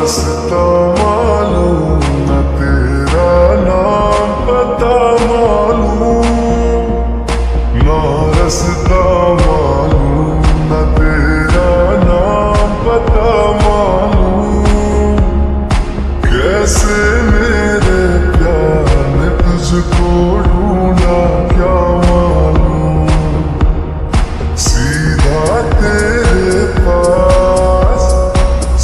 रास्ता मालूम न तेरा नाम पता मालूम, ना रास्ता मालूम न तेरा नाम पता मालूम। कैसे मेरे प्यार ने तुझको ढूंढा क्या मालूम, सीधा तेरे पास,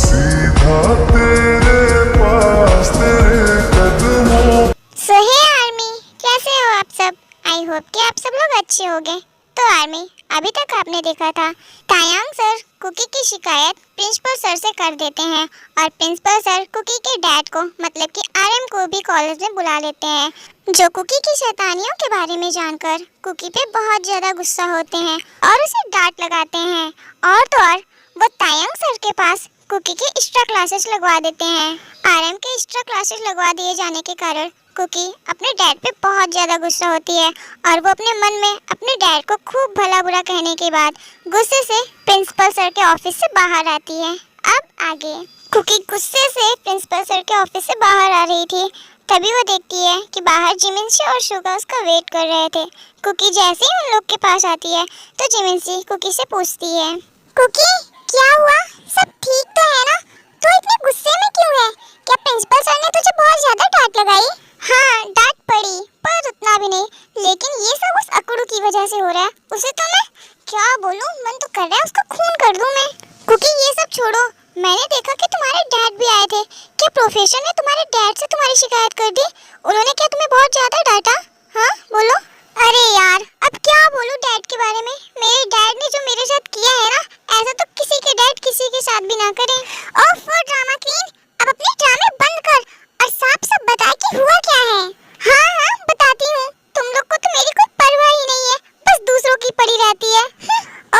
सीधा तेरे पास तेरे कदमों। सो हे आर्मी, कैसे हो आप सब? आई होप कि आप सब लोग अच्छे होंगे। तो आर्मी, अभी तक आपने देखा था तायांग सर कुकी की शिकायत प्रिंसिपल सर से कर देते हैं और प्रिंसिपल सर कुकी के डैड को मतलब कि आरएम को भी कॉलेज में बुला लेते हैं, जो कुकी की शैतानियों के बारे में जानकर कुकी पे बहुत ज़्यादा गुस्सा होते हैं और उसे डांट लगाते हैं। और तो और वो तायांग सर के पास कुकी की एक्स्ट्रा क्लासेस लगवा देते हैं। आरएम के एक्स्ट्रा क्लासेस लगवा दिए जाने के कारण कुकी अपने डैड पे बहुत ज़्यादा गुस्सा होती है और वो अपने मन में अपने डैड को खूब भला बुरा कहने के बाद गुस्से से प्रिंसिपल सर के ऑफिस से बाहर आती है। अब आगे कुकी गुस्से से प्रिंसिपल सर के ऑफिस से बाहर आ रही थी, तभी वो देखती है कि बाहर जिमिनसी और शुगा उसका वेट कर रहे थे। कुकी जैसे ही उन लोग के पास आती है तो जिमिनसी कुकी से पूछती है, कुकी क्या हुआ, सब ठीक तो है ना? तू इतने गुस्से में क्यों है? क्या प्रिंसिपल सर ने तुझे बहुत ज्यादा डांट लगाई? हाँ, डांट पड़ी पर उतना भी नहीं, लेकिन ये सब उस अकड़ू की वजह से हो रहा है। उसे तो मैं क्या बोलूं, मन तो कर रहा है उसका खून कर दूं मैं। कुकी ये सब छोड़ो, मैंने देखा कि तुम्हारे डैड भी आए थे। क्या प्रोफेसर ने तुम्हारे डैड से तुम्हारी शिकायत कर दी? उन्होंने क्या तुम्हें बहुत ज्यादा डांटा? हाँ बोलो। अरे यार, अब क्या बोलूं डैड के बारे में? मेरे डैड ने जो मेरे साथ किया है ना, ऐसा तो किसी के डैड किसी के साथ भी ना करें। ओफ ड्रामा क्वीन, अब अपने ड्रामे बंद कर और साफ साफ बता कि हुआ क्या है। हाँ हाँ बताती हूँ, तुम लोग को तो मेरी कोई परवाह ही नहीं है, बस दूसरों की पड़ी रहती है।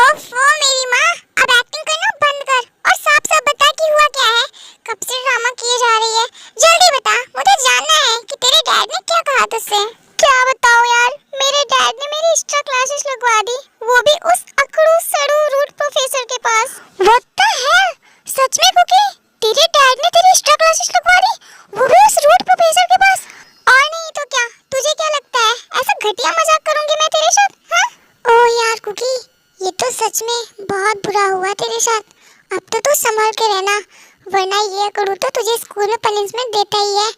ओफ मेरी माँ, अब एक्टिंग करना बंद कर और साफ साफ बता कि हुआ क्या है। कब से ड्रामा किए जा रही है, जल्दी बता, मुझे जानना है कि तेरे डैड ने क्या कहा तुझसे। क्या बताओ यार, मेरे डैड ने मेरी एक्स्ट्रा क्लासेस लगवा दी, वो भी उस अकड़ू सड़ू रूड प्रोफेसर के पास। व्हाट द हेल, सच में कुकी तेरे डैड ने तेरी एक्स्ट्रा क्लासेस लगवा दी, वो भी उस रूड प्रोफेसर के पास? और नहीं तो क्या, तुझे क्या लगता है ऐसा घटिया मजाक करूंगी मैं तेरे साथ? हाँ ओह यार कुकी, ये तो सच में बहुत बुरा हुआ तेरे साथ। अब तो तू संभल के रहना, वरना ये अकड़ू तो तुझे स्कूल में पनिशमेंट देता ही है,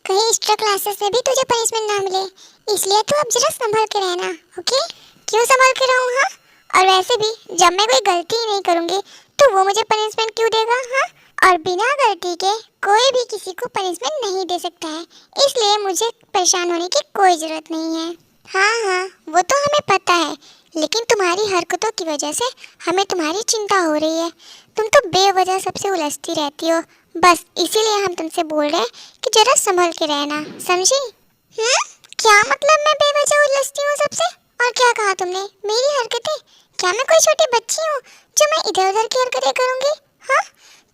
कहीं एक्स्ट्रा क्लासेस में भी तुझे पनिशमेंट ना मिले। इसलिए तू अब जरा संभल के रहना, ओके? क्यों संभल के रहूँ? हाँ, और वैसे भी जब मैं कोई गलती ही नहीं करूँगी तो वो मुझे पनिशमेंट क्यों देगा? हाँ, और बिना गलती के कोई भी किसी को पनिशमेंट नहीं दे सकता है, इसलिए मुझे परेशान होने की कोई ज़रूरत नहीं है। हाँ हाँ, वो तो हमें पता है, लेकिन तुम्हारी हरकतों की वजह से हमें तुम्हारी चिंता हो रही है। तुम तो बेवजह सबसे उलझती रहती हो, बस इसीलिए हम तुमसे बोल रहे हैं कि जरा संभल के रहना, समझी? क्या मतलब मैं बेवजह उलझती हूँ सबसे? और क्या कहा तुमने? मेरी हरकतें? क्या मैं कोई छोटी बच्ची हूँ जो मैं इधर उधर की हरकतें करूँगी? हाँ,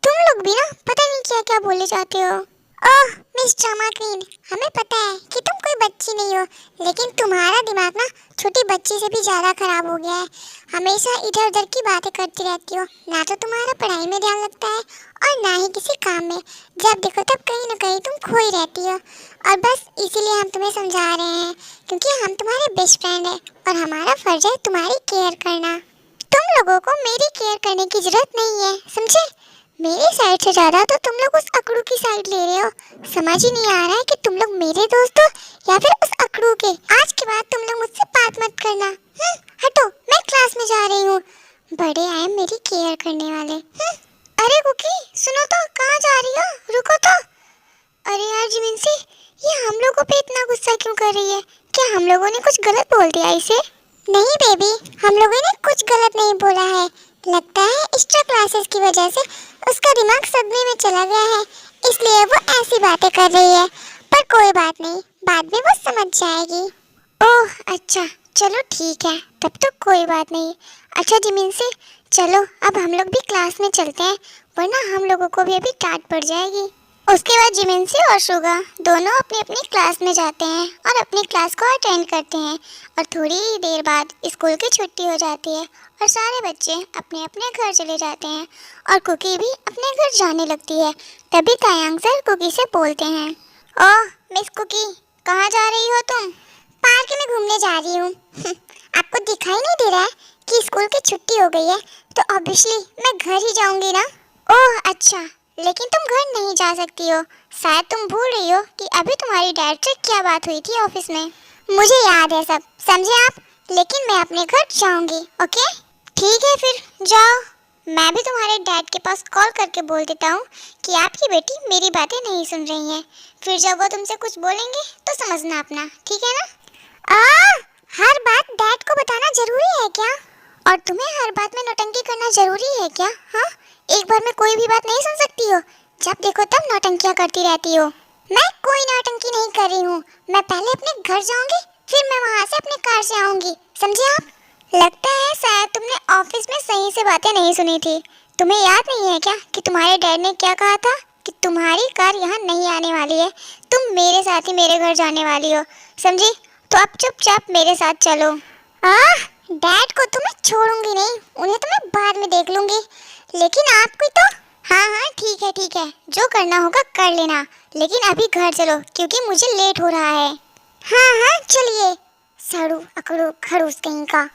तुम लोग भी ना पता नहीं क्या क्या बोले जाते हो। ओह मिस ड्रामा क्वीन, हमें पता है कि तुम कोई बच्ची नहीं हो, लेकिन तुम्हारा दिमाग ना छोटी बच्ची से भी ज़्यादा खराब हो गया है। हमेशा इधर उधर की बातें करती रहती हो, ना तो तुम्हारा पढ़ाई में ध्यान लगता है और ना ही किसी काम में। जब देखो तब कहीं ना कहीं तुम खोई रहती हो, और बस इसीलिए हम तुम्हें समझा रहे हैं, क्योंकि हम तुम्हारे बेस्ट फ्रेंड हैं और हमारा फर्ज है तुम्हारी केयर करना। तुम लोगों को मेरी केयर करने की जरूरत नहीं है, समझे? मेरी साइड से ज़्यादा तो तुम लोग उस अकड़ू की साइड ले रहे हो। समझ ही नहीं आ रहा है कि तुम लोग मेरे दोस्त हो या फिर उस अकड़ू के। आज के बाद तुम लोग मुझसे बात मत करना। हटो, मैं क्लास में जा रही हूँ। बड़े आए मेरी केयर करने वाले। अरे कुकी सुनो तो, कहाँ जा रही हो? रुको तो। अरे यार जिमिनसी, ये हम लोगों पे इतना गुस्सा क्यों कर रही है? क्या हम लोगों ने कुछ गलत बोल दिया इसे? नहीं बेबी, हम लोगों ने कुछ गलत नहीं बोला है। लगता है एक्स्ट्रा क्लासेस की वजह से उसका दिमाग सदमे में चला गया है, इसलिए वो ऐसी बातें कर रही है। पर कोई बात नहीं, बाद में वो समझ जाएगी। ओह अच्छा, चलो ठीक है, तब तो कोई बात नहीं। अच्छा जिमिनसी, चलो अब हम लोग भी क्लास में चलते हैं, वरना हम लोगों को भी अभी डांट पड़ जाएगी। उसके बाद जिमिनसी और शुगा दोनों अपनी अपनी क्लास में जाते हैं और अपनी क्लास को अटेंड करते हैं। और थोड़ी ही देर बाद स्कूल की छुट्टी हो जाती है और सारे बच्चे अपने अपने घर चले जाते हैं और कुकी भी अपने घर जाने लगती है। तभी तायांग सर कुकी से बोलते हैं, ओह मिस कुकी, कहाँ जा रही हो तुम? पार्क में घूमने जा रही हूँ। आपको दिखाई नहीं दे रहा है कि स्कूल की छुट्टी हो गई है? तो ऑब्वियसली मैं घर ही जाऊंगी ना। ओह अच्छा, लेकिन तुम घर नहीं जा सकती हो। शायद तुम भूल रही हो कि अभी तुम्हारी डैड से क्या बात हुई थी ऑफिस में। मुझे याद है सब, समझे आप? लेकिन मैं अपने घर जाऊंगी। ओके ठीक है, फिर जाओ। मैं भी तुम्हारे डैड के पास कॉल करके बोल देता हूँ कि आपकी बेटी मेरी बातें नहीं सुन रही है। फिर जब वो तुमसे कुछ बोलेंगे तो समझना अपना, ठीक है ना? हर बात डैड को बताना जरूरी है क्या? और तुम्हें हर बात में नौटंकी करना जरूरी है क्या? हाँ, एक बार में कोई भी बात नहीं सुन सकती हो? जब देखो तब नौटंकियां करती रहती हो। मैं कोई नौटंकी नहीं कर रही हूँ। मैं पहले अपने घर जाऊंगी, फिर मैं वहाँ से अपने कार से आऊंगी, समझे आप? लगता है शायद तुमने ऑफिस में सही से बातें नहीं सुनी थी। तुम्हें याद नहीं है क्या कि तुम्हारे डैड ने क्या कहा था कि तुम्हारी कार यहाँ नहीं आने वाली है, तुम मेरे साथ ही मेरे घर जाने वाली हो, समझी? तो अब चुपचाप मेरे साथ चलो। डैड को तो मैं छोड़ूंगी नहीं, उन्हें तो मैं बाद में देख लूंगी, लेकिन आपको तो हाँ ठीक है, जो करना होगा कर लेना, लेकिन अभी घर चलो क्योंकि मुझे लेट हो रहा है। हाँ चलिए। सड़ू अकड़ू खड़ूस कहीं का।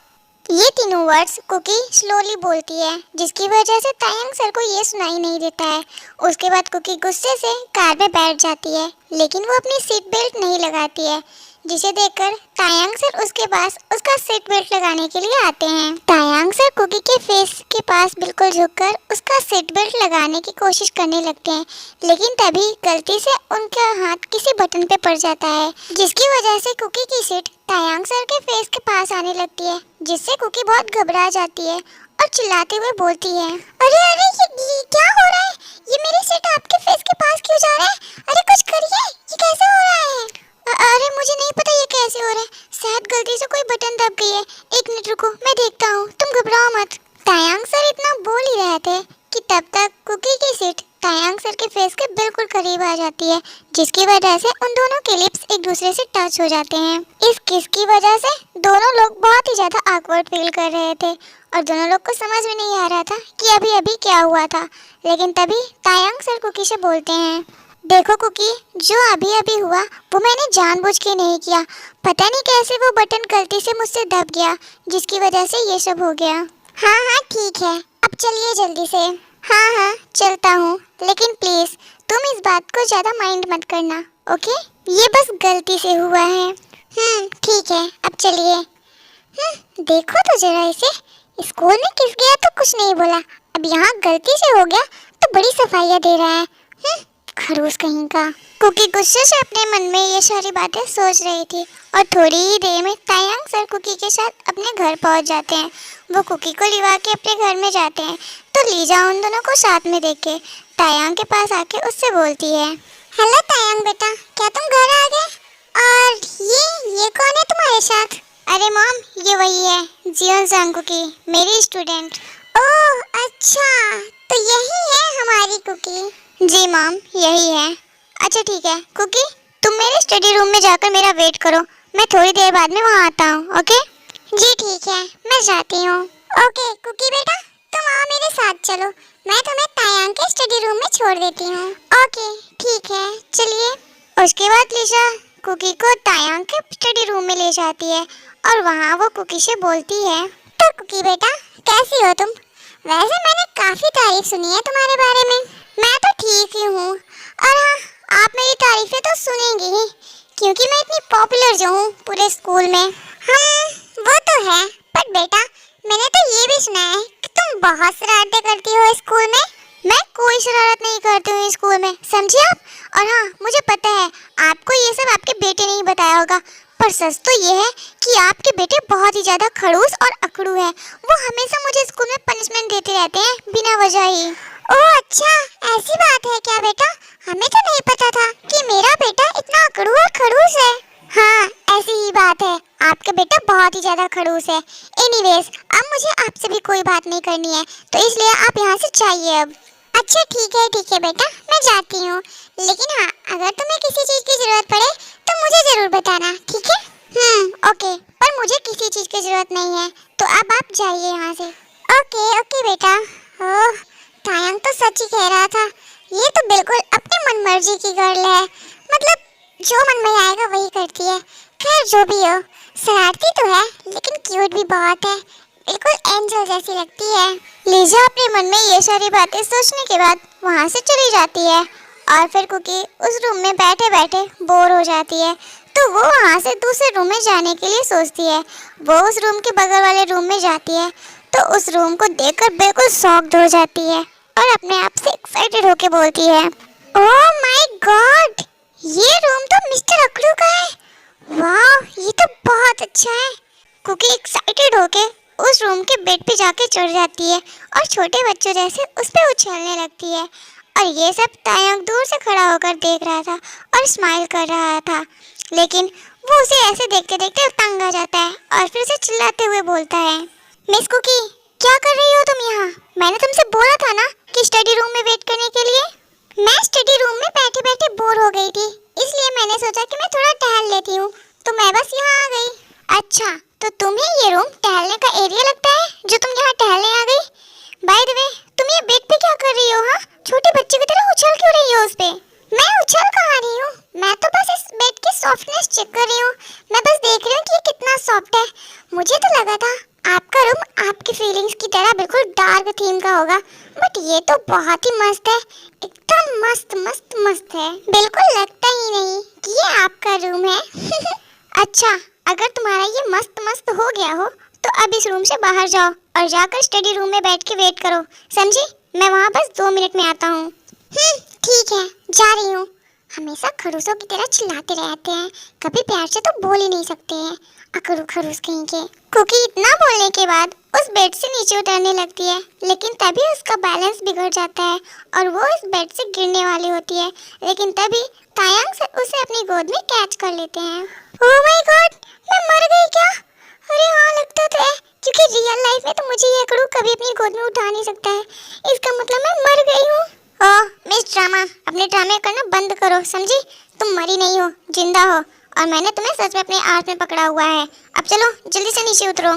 ये तीनों वर्ड्स कुकी स्लोली बोलती है, जिसकी वजह से तायंग सर को ये सुनाई नहीं देता है। उसके बाद कुकी गुस्से से कार में बैठ जाती है, लेकिन वो अपनी सीट बेल्ट नहीं लगाती है, जिसे देखकर तायंग सर उसके पास उसका सीट बेल्ट लगाने के लिए आते हैं। तायंग सर कुकी के फेस के पास बिल्कुल झुककर उसका सीट बेल्ट लगाने की कोशिश करने लगते हैं, लेकिन तभी गलती से उनका हाथ किसी बटन पे पड़ जाता है, जिसकी वजह से कुकी की सीट तायंग सर के फेस के पास आने लगती है, जिससे कुकी बहुत घबरा जाती है और चिल्लाते हुए बोलती है, अरे ये क्या हो रहा है? ये मेरी सीट आपके फेस के पास क्यों जा रहा है? अरे कुछ करिए, ये कैसे हो रहा है? अरे मुझे नहीं पता ये कैसे हो रहा है, शायद गलती से कोई बटन दब गई है। एक मिनट रुको, मैं देखता हूँ, तुम घबराओ मत। तायंग सर इतना बोल ही रहे थे कि तब तक कुकी की सीट तायंग सर के फेस के बिल्कुल करीब आ जाती है, जिसकी वजह से उन दोनों के लिप्स एक दूसरे से टच हो जाते हैं। इस किस की वजह से दोनों लोग बहुत ही ज्यादा ऑकवर्ड फील कर रहे थे और दोनों लोग को समझ में नहीं आ रहा था कि अभी अभी क्या हुआ था। लेकिन तभी तायंग सर कुकी से बोलते हैं, देखो कुकी, जो अभी अभी हुआ वो मैंने जानबूझ के नहीं किया। पता नहीं कैसे वो बटन गलती से मुझसे दब गया, जिसकी वजह से ये सब हो गया। हाँ ठीक है, अब चलिए जल्दी से। हाँ चलता हूँ, लेकिन प्लीज तुम इस बात को ज्यादा माइंड मत करना, ओके? ये बस गलती से हुआ है। ठीक है, अब चलिए। देखो तो जरा इसे, स्कूल में किस गया तो कुछ नहीं बोला, अब यहाँ गलती से हो गया तो बड़ी सफाइयाँ दे रहा है। खरूस कहीं का। कुकी गुस्से से अपने मन में ये सारी बातें सोच रही थी और थोड़ी ही देर में तायंग सर कुकी के साथ अपने घर पहुंच जाते हैं। वो कुकी को लिवा के अपने घर में जाते हैं तो लीजा उन दोनों को साथ में देख के तायंग के पास आके उससे बोलती है, हेलो तायंग बेटा, क्या तुम घर आ गए? और ये कौन है तुम्हारे साथ? अरे मॉम, ये वही है जियोन सांग कुकी, मेरी स्टूडेंट। ओह अच्छा, तो यही है हमारी कुकी। जी मॉम, यही है। अच्छा ठीक है कुकी, तुम मेरे स्टडी रूम में जाकर मेरा वेट करो, मैं थोड़ी देर बाद में वहाँ आता हूँ, ओके? जी ठीक है, मैं जाती हूँ। ओके कुकी बेटा, तुम आओ मेरे साथ चलो, मैं तुम्हें तायंग के स्टडी रूम में छोड़ देती हूँ। ओके ठीक है, चलिए। उसके बाद लीजा कुकी को तायंग के स्टडी रूम में ले जाती है और वहाँ वो कुकी से बोलती है, तो कुकी बेटा कैसी हो तुम? वैसे मैंने काफी तारीफ सुनी है तुम्हारे बारे में। मैं तो ठीक ही हूँ, और हाँ, आप मेरी तारीफें तो सुनेंगे ही, क्योंकि मैं इतनी पॉपुलर जो हूँ पूरे स्कूल में। वो तो है, पर बेटा मैंने तो ये भी सुना है कि तुम बहुत शरारतें करती हो स्कूल में। मैं कोई शरारत नहीं करती हूँ स्कूल में, समझे आप? और हाँ, मुझे पता है आपको ये सब आपके बेटे ने ही बताया होगा, पर सच तो ये है कि आपके बेटे बहुत ही ज्यादा खड़ूस और अकड़ू है। वो हमेशा मुझे स्कूल में पनिशमेंट देते रहते हैं बिना वजह ही। ओह अच्छा, ऐसी बात है क्या बेटा? हमें तो नहीं पता था कि मेरा बेटा इतना अकड़ू और खड़ूस है। हाँ, ऐसी ही बात है, आपका बेटा बहुत ही ज्यादा खड़ूस है। एनीवेज, अब मुझे आपसे भी कोई बात नहीं करनी है, तो इसलिए आप यहाँ से जाइए अब। अच्छा ठीक है बेटा, मैं जाती हूँ। लेकिन हाँ, अगर तुम्हें किसी चीज की जरूरत पड़े तो मुझे जरूर बताना, ठीक है? ओके, पर मुझे किसी चीज की जरूरत नहीं है, तो अब आप जाइए यहाँ से। ओके बेटा। ओह, तायंग तो सच ही कह रहा था, ये तो बिल्कुल अपने मन मर्जी की गर्ल है। मतलब जो मन में आएगा वही करती है। खैर जो भी हो, शरारती तो है लेकिन क्यूट भी बहुत है, बिल्कुल एंजल जैसी लगती है। लीजा अपने मन में ये सारी बातें सोचने के बाद वहाँ से चली जाती है और फिर कुकी उस रूम में बैठे बैठे बोर हो जाती है, तो वो वहाँ से दूसरे रूम में जाने के लिए सोचती है। वो उस रूम के बगल वाले रूम में जाती है तो उस रूम को देखकर बिल्कुल शॉक्ड हो जाती है और अपने आप से एक्साइटेड होके बोलती है, ओह माय गॉड, ये रूम तो मिस्टर अकड़ू का है। वाह, ये तो बहुत अच्छा है। कुकी एक्साइटेड होके उस रूम के बेड पे जाके चढ़ जाती है और छोटे बच्चों जैसे उस पे उछलने लगती है। और ये सब तायंग दूर से खड़ा होकर देख रहा था और स्माइल कर रहा था, लेकिन वो उसे ऐसे देखते देखते तंग आ जाता है और फिर उसे चिल्लाते हुए बोलता है, मिस कुकी, क्या कर रही हो तुम यहाँ? मैंने तुमसे बोला था ना कि स्टडी रूम में वेट करने के लिए। मैं स्टडी रूम में बैठे बैठे बोर हो गई थी, इसलिए मैंने सोचा कि मैं थोड़ा टहल लेती हूँ, तो मैं बस यहाँ आ गई। अच्छा, तो तुम्हें ये रूम टहलने का एरिया लगता है जो तुम यहाँ टहलने आ गई? बाय द वे, तुम ये बेड पे क्या कर रही हो? हाँ, छोटे बच्चे की तरह उछल क्यों रही हो उस पे? मैं उछल कहाँ रही हूँ, मैं तो बस इस बेड की सॉफ्टनेस चेक कर रही हूँ। मैं बस देख रही हूँ कि ये कितना सॉफ्ट है। मुझे तो लगा था आपका रूम आपकी फीलिंग्स की तरह बिल्कुल डार्क थीम का होगा, बट ये तो बहुत ही मस्त है, एकदम मस्त मस्त मस्त है। बिल्कुल लगता ही नहीं कि ये आपका रूम है। अच्छा, अगर तुम्हारा ये मस्त मस्त हो गया हो तो अब इस रूम से बाहर जाओ और जाकर स्टडी रूम में बैठ के वेट करो, समझी? मैं वहाँ बस 2 मिनट में आता हूँ। ठीक है, जा रही हूँ। हमेशा खरूसों की तरह चिल्लाते रहते हैं, कभी प्यार से तो बोल ही नहीं सकते हैं, अकड़ू खरूस कहीं के। कुकी इतना बोलने के बाद उस बेड से नीचे उतरने लगती है, लेकिन तभी उसका बैलेंस बिगड़ जाता है और वो इस बेड से गिरने वाली होती है, लेकिन तभी तायंग सर उसे अपनी गोद में कैच कर लेते हैं। ओह माय गॉड, मैं मर गई क्या? अरे हाँ, लगता तो है, क्योंकि रियल लाइफ में तो मुझे ये अकड़ू कभी अपनी गोद में उठा नहीं सकता है, इसका मतलब मैं मर गई हूँ। ओह मिस ड्रामा, अपने ड्रामे करना बंद करो, समझी? तुम मरी नहीं हो, जिंदा हो, और मैंने तुम्हें सच में अपने हाथ में पकड़ा हुआ है। अब चलो जल्दी से नीचे उतरो।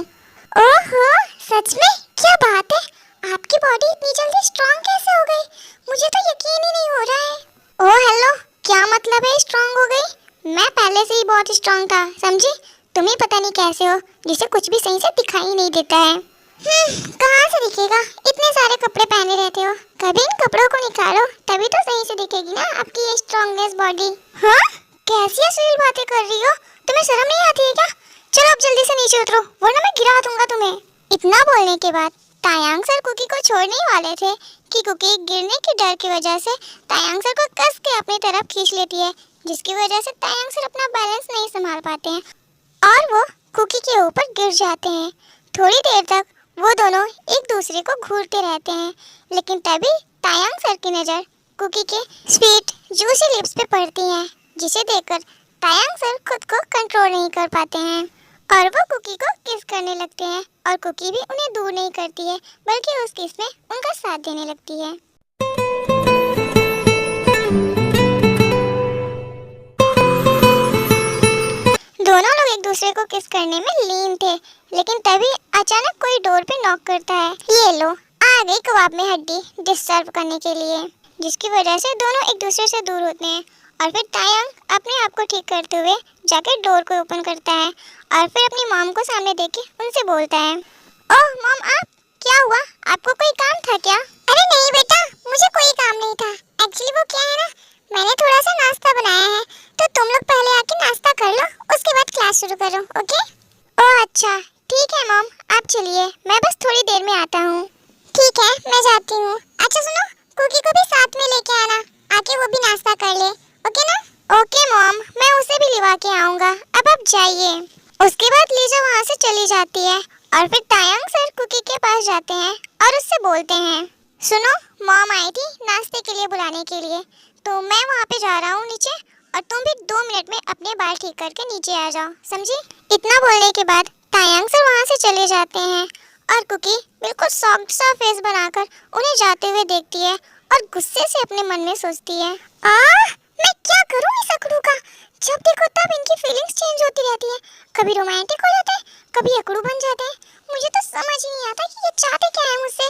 ओहो, सच में? क्या बात है, आपकी बॉडी इतनी जल्दी स्ट्रांग कैसे हो गई? मुझे तो यकीन ही नहीं हो रहा है। ओह हेलो, क्या मतलब है स्ट्रांग हो गई? मैं पहले से ही बहुत स्ट्रांग था, समझी? तुम ही पता नहीं कैसे हो, जिसे कुछ भी सही से दिखाई नहीं देता है। कहाँ से दिखेगा, इतने सारे कपड़े पहने रहते हो, कभी इन कपड़ों को निकालो तभी तो सही से दिखेगी ना आपकी ये स्ट्रॉन्गेस्ट बॉडी। हाँ, कैसी अश्लील बातें कर रही हो, तुम्हें शर्म नहीं आती है क्या? चलो अब जल्दी से नीचे उतरो, वरना मैं गिरा दूंगा तुम्हें। इतना बोलने के बाद तायांग सर कुकी को छोड़ने ही वाले थे कि कुकी गिरने के डर की वजह से तायांग सर को कस के अपनी तरफ खींच लेती है, जिसकी वजह से तायांग सर अपना बैलेंस नहीं संभाल पाते हैं और वो कुकी के ऊपर गिर जाते हैं। थोड़ी देर तक वो दोनों एक दूसरे को घूरते रहते हैं, लेकिन तभी तायांग सर की नज़र कुकी के स्वीट जूसी लिप्स पे पड़ती है, जिसे देखकर तायांग सर खुद को कंट्रोल नहीं कर पाते हैं और वो कुकी को किस करने लगते हैं और कुकी भी उन्हें दूर नहीं करती है, बल्कि उस किस में उनका साथ देने लगती है। दोनों लोग एक दूसरे को किस करने में लीन थे, लेकिन तभी अचानक कोई डोर पे नॉक करता है। ये लो, आ गई कबाब में हड्डी डिस्टर्ब करने के लिए, जिसकी वजह से दोनों एक दूसरे से दूर होते हैं और फिर तायांग अपने आप को ठीक करते हुए जाकर डोर को ओपन करता है और फिर अपनी मॉम को सामने देख के उनसे बोलता है, ओह मॉम, आप क्या हुआ, आपको कोई काम था क्या? अरे नहीं बेटा, मुझे कोई काम नहीं था। एक्चुअली वो क्या है ना, मैंने थोड़ा सा नाश्ता बनाया है, तो तुम लोग पहले आके नाश्ता कर लो, उसके बाद क्लास शुरू करो, ओके? ओह अच्छा, ठीक है मॉम, आप चलिए, मैं बस थोड़ी देर में आता हूँ। ठीक है, मैं जाती हूँ। अच्छा सुनो, कुकी को भी साथ में लेके आना, आके वो भी नाश्ता कर ले, ओके ना? ओके मॉम, मैं उसे भी लिवा के आऊँगा, अब आप जाइए। उसके बाद लीजा वहाँ से चली जाती है और फिर तायांग सर कुकी के पास जाते हैं और उससे बोलते हैं, सुनो, मॉम आई थी नाश्ते के लिए बुलाने के लिए, तो मैं वहाँ पे जा रहा हूँ नीचे, और तुम भी 2 मिनट में अपने बाल ठीक करके नीचे आ जाओ, समझी? इतना बोलने के बाद तायांग सर वहाँ से चले जाते हैं और कुकी बिल्कुल सॉफ्ट सा फेस बनाकर उन्हें जाते हुए देखती है और गुस्से से अपने मन में सोचती है, मैं क्या करूं इस अकड़ू का। जब देखो तब इनकी फीलिंग्स चेंज होती रहती है, कभी रोमांटिक हो जाते हैं, कभी अकड़ू बन जाते हैं। मुझे तो समझ ही नहीं आता कि ये चाहते क्या है मुझसे।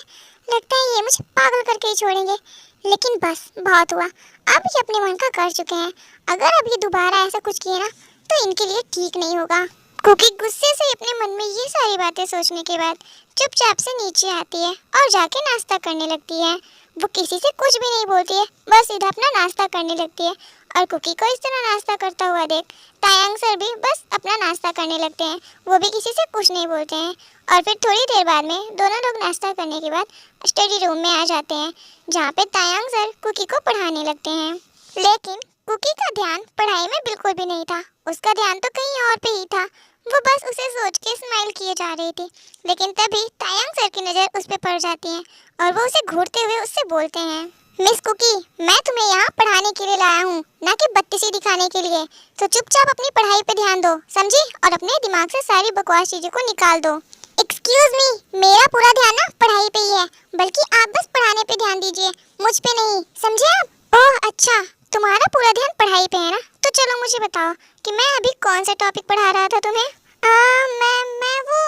लगता है ये मुझे पागल करके ही छोड़ेंगे। लेकिन बस बहुत हुआ, अब ये अपने मन का कर चुके हैं। अगर अब ये दोबारा ऐसा कुछ किए ना तो इनके लिए ठीक नहीं होगा। कुकी गुस्से से अपने मन में ये सारी बातें सोचने के बाद चुपचाप से नीचे आती है और जाके नाश्ता करने लगती है। वो किसी से कुछ भी नहीं बोलती है, बस सीधा अपना नाश्ता करने लगती है। और कुकी को इस तरह नाश्ता करता हुआ देख तायांग सर भी बस अपना नाश्ता करने लगते हैं। वो भी किसी से कुछ नहीं बोलते हैं। और फिर थोड़ी देर बाद में दोनों लोग नाश्ता करने के बाद स्टडी रूम में आ जाते हैं, जहाँ पे तायांग सर कुकी को पढ़ाने लगते हैं। लेकिन कुकी का ध्यान पढ़ाई में बिल्कुल भी नहीं था, उसका ध्यान तो कहीं और पे ही था। वो बस उसे सोच के स्माइल किए जा रही थी। लेकिन तभी तायांग सर की नज़र उस पर पड़ जाती है और वो उसे घूरते हुए उससे बोलते हैं, मिस कुकी, मैं तुम्हें यहाँ पढ़ाने के लिए लाया हूँ, ना कि बत्तीसी दिखाने के लिए। तो चुपचाप अपनी पढ़ाई पे ध्यान दो, समझी? और अपने दिमाग से सारी बकवास चीज़ों को निकाल दो। एक्सक्यूज मी, मेरा पूरा ध्यान ना पढ़ाई पे ही है, बल्कि आप बस पढ़ाने पे ध्यान दीजिए, मुझ पे नहीं, समझे आप? ओह अच्छा, तुम्हारा पूरा ध्यान पढ़ाई पे है ना? तो चलो मुझे बताओ कि मैं अभी कौन सा टॉपिक पढ़ा रहा था तुम्हें?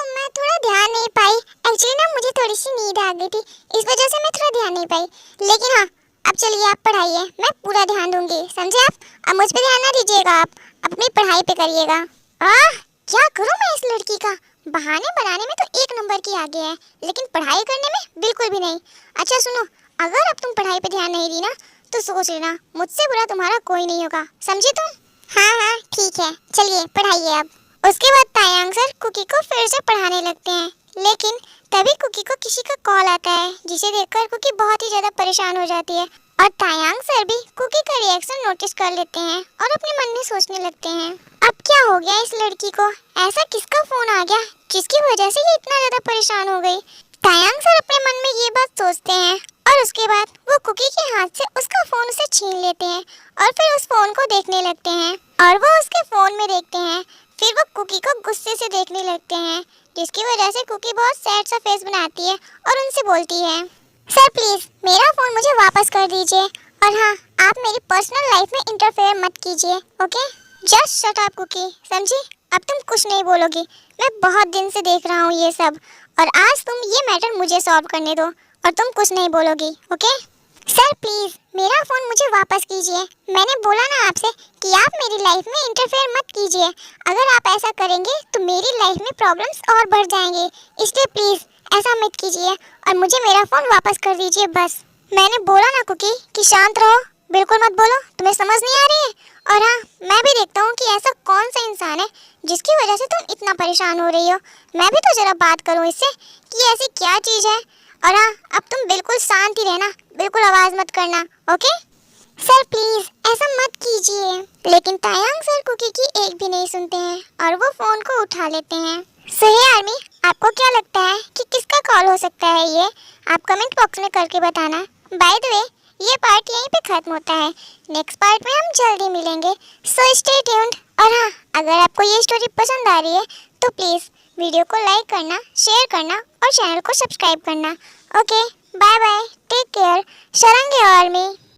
मैं थोड़ा ध्यान नहीं पाई। एक्चुअली ना मुझे थोड़ी सी नींद आ गई थी, इस वजह से मैं थोड़ा ध्यान नहीं पाई। लेकिन हाँ, अब चलिए आप पढ़ाइए, मैं पूरा ध्यान दूंगी, समझे आप? अब मुझ पे ध्यान ना दीजिएगा, आप अपनी पढ़ाई पे करिएगा। क्या करूँ मैं इस लड़की का? बहाने बनाने में तो एक नंबर की आगे है, लेकिन पढ़ाई करने में बिल्कुल भी नहीं। अच्छा सुनो, अगर अब तुम पढ़ाई पे ध्यान नहीं दी ना तो सोच लेना मुझसे बुरा तुम्हारा कोई नहीं होगा, समझी तुम? हाँ ठीक है, चलिए पढ़ाइए अब। उसके बाद तायांग सर कुकी को फिर से पढ़ाने लगते हैं। लेकिन तभी कुकी को किसी का कॉल आता है, जिसे देखकर कुकी बहुत ही ज्यादा परेशान हो जाती है। और तायांग सर भी कुकी का रिएक्शन नोटिस कर लेते हैं और अपने मन में सोचने लगते हैं, अब क्या हो गया इस लड़की को? ऐसा किसका फोन आ गया जिसकी वजह से ये इतना ज्यादा परेशान हो गई? तायांग सर अपने मन में ये बात सोचते हैं और उसके बाद वो कुकी के हाथ से उसका फोन उसे छीन लेते हैं और फिर उस फोन को देखने लगते हैं। और वो उसके फोन में देखते हैं, फिर वो कुकी को गुस्से से देखने लगते हैं, जिसकी वजह से कुकी बहुत सैड सा फेस बनाती है और उनसे बोलती है, सर प्लीज मेरा फोन मुझे वापस कर दीजिए। और हाँ, आप मेरी पर्सनल लाइफ में इंटरफेयर मत कीजिए, okay? Just shut up Cookie, समझी? अब तुम कुछ नहीं बोलोगी। मैं बहुत दिन से देख रहा हूँ ये सब, और आज तुम ये मैटर मुझे सॉल्व करने दो और तुम कुछ नहीं बोलोगी, ओके? सर प्लीज मेरा फोन मुझे वापस कीजिए। मैंने बोला ना आपसे कि आप मेरी लाइफ में इंटरफेयर मत कीजिए। अगर आप ऐसा करेंगे तो मेरी लाइफ में प्रॉब्लम्स और बढ़ जाएंगे, इसलिए प्लीज ऐसा मत कीजिए और मुझे मेरा फोन वापस कर दीजिए बस। मैंने बोला ना कुकी कि शांत रहो, बिल्कुल मत बोलो, तुम्हें समझ नहीं आ रही है? और हाँ, मैं भी देखता हूँ कि ऐसा कौन सा इंसान है जिसकी वजह से तुम इतना परेशान हो रही हो। मैं भी तो जरा बात करूँ इससे कि ऐसी क्या चीज़ है। और हाँ, अब तुम बिल्कुल शांत ही रहना, बिल्कुल आवाज़ मत करना, ओके? सर प्लीज ऐसा मत कीजिए। लेकिन तायांग सर कुकी की एक भी नहीं सुनते हैं और वो फोन को उठा लेते हैं। सही आर्मी, आपको क्या लगता है कि किसका कॉल हो सकता है ये? आप कमेंट बॉक्स में करके बताना। बाय द वे, ये पार्ट यहीं पे खत्म होता है, नेक्स्ट पार्ट में हम जल्दी मिलेंगे, सो स्टे ट्यून्ड। और हाँ, अगर आपको ये स्टोरी पसंद आ रही है तो प्लीज़ वीडियो को लाइक करना, शेयर करना और चैनल को सब्सक्राइब करना। Okay, bye bye, take care, शरंगे आर्मी।